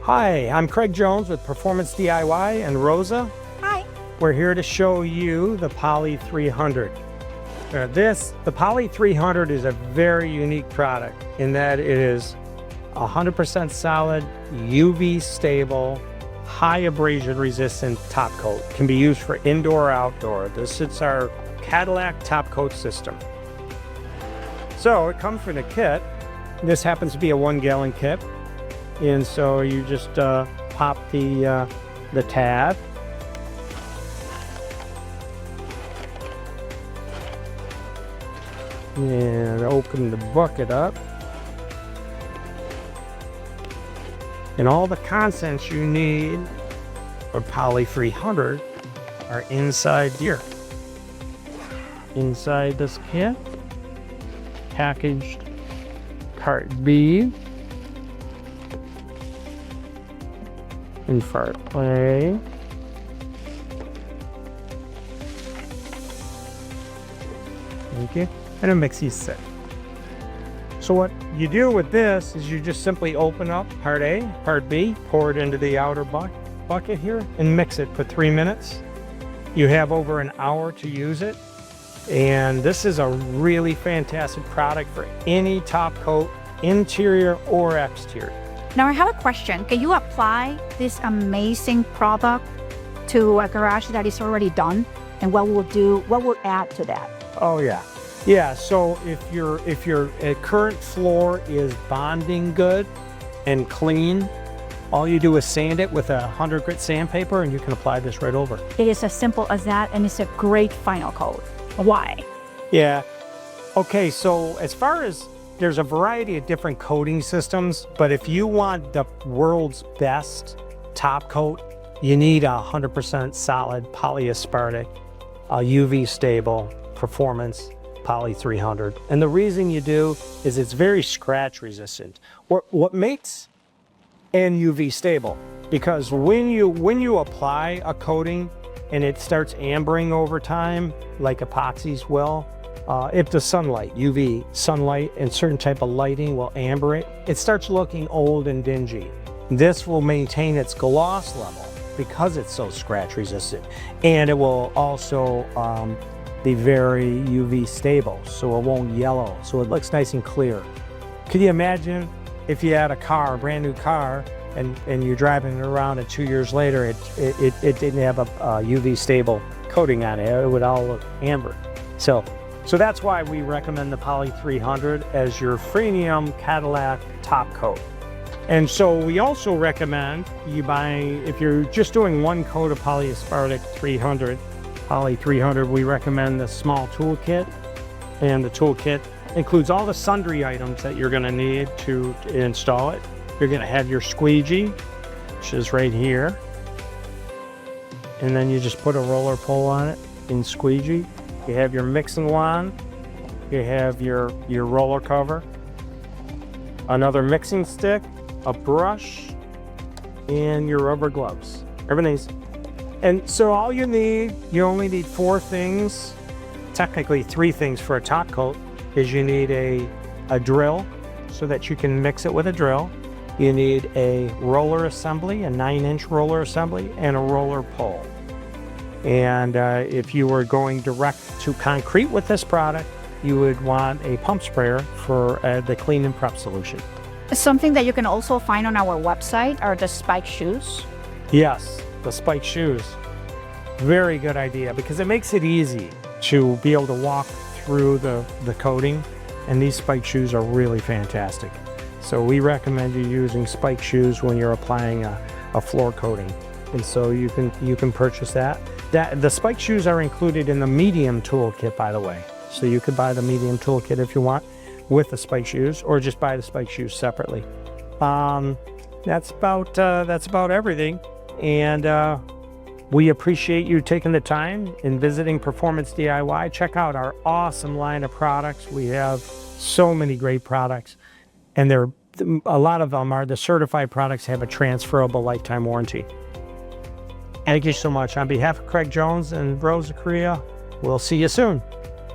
Hi, I'm Craig Jones with Performance DIY, and Rosa. Hi. We're here to show you the Poly 300. The Poly 300 is a very unique product in that it is 100% solid, UV stable, high abrasion resistant top coat. Can be used for indoor or outdoor. This is our Cadillac top coat system. So it comes from a kit. This happens to be a 1-gallon kit. And so you just pop the tab. And open the bucket up. And all the contents you need for Poly 300 are inside here. Inside this kit, packaged part B. And part A. Thank you. And a mixie set. So what you do with this is you just simply open up part A, part B, pour it into the outer bucket here, and mix it for 3 minutes. You have over an hour to use it. And this is a really fantastic product for any top coat, interior or exterior. Now I have a question. Can you apply this amazing product to a garage that is already done? And what will add to that? Oh yeah. Yeah, so if your current floor is bonding good and clean, all you do is sand it with a 100 grit sandpaper and you can apply this right over. It is as simple as that, and it's a great final coat. Why? Yeah. Okay, so as far as there's a variety of different coating systems, but if you want the world's best top coat, you need a 100% solid polyaspartic, UV stable performance Poly 300. And the reason you do is it's very scratch resistant. What makes and UV stable, because when you apply a coating and it starts ambering over time, like epoxies will, if the sunlight, UV sunlight and certain type of lighting will amber it, it starts looking old and dingy. This will maintain its gloss level because it's so scratch resistant. And it will also be very UV stable, so it won't yellow, so it looks nice and clear. Can you imagine if you had a car, a brand new car, and you're driving it around and 2 years later, it didn't have a UV stable coating on it. It would all look amber. So that's why we recommend the Poly 300 as your premium Cadillac top coat. And so we also recommend you buy, if you're just doing one coat of polyaspartic Poly 300, we recommend the small toolkit. And the toolkit includes all the sundry items that you're gonna need to install it. You're gonna have your squeegee, which is right here. And then you just put a roller pole on it in squeegee. You have your mixing wand, you have your roller cover, another mixing stick, a brush, and your rubber gloves. Everything's. And so all you only need 4 things, technically 3 things for a top coat, is you need a drill so that you can mix it with a drill. You need a roller assembly, a 9-inch roller assembly, and a roller pole. And if you were going direct to concrete with this product, you would want a pump sprayer for the clean and prep solution. Something that you can also find on our website are the spike shoes. Yes, the spike shoes. Very good idea, because it makes it easy to be able to walk through the coating, and these spike shoes are really fantastic. So we recommend you using spike shoes when you're applying a floor coating. And so you can purchase that. The spike shoes are included in the medium toolkit, by the way. So you could buy the medium toolkit if you want with the spike shoes, or just buy the spike shoes separately. That's about everything. And we appreciate you taking the time and visiting Performance DIY. Check out our awesome line of products. We have so many great products, and a lot of them are the certified products, have a transferable lifetime warranty. Thank you so much. On behalf of Craig Jones and Rosa Korea, we'll see you soon.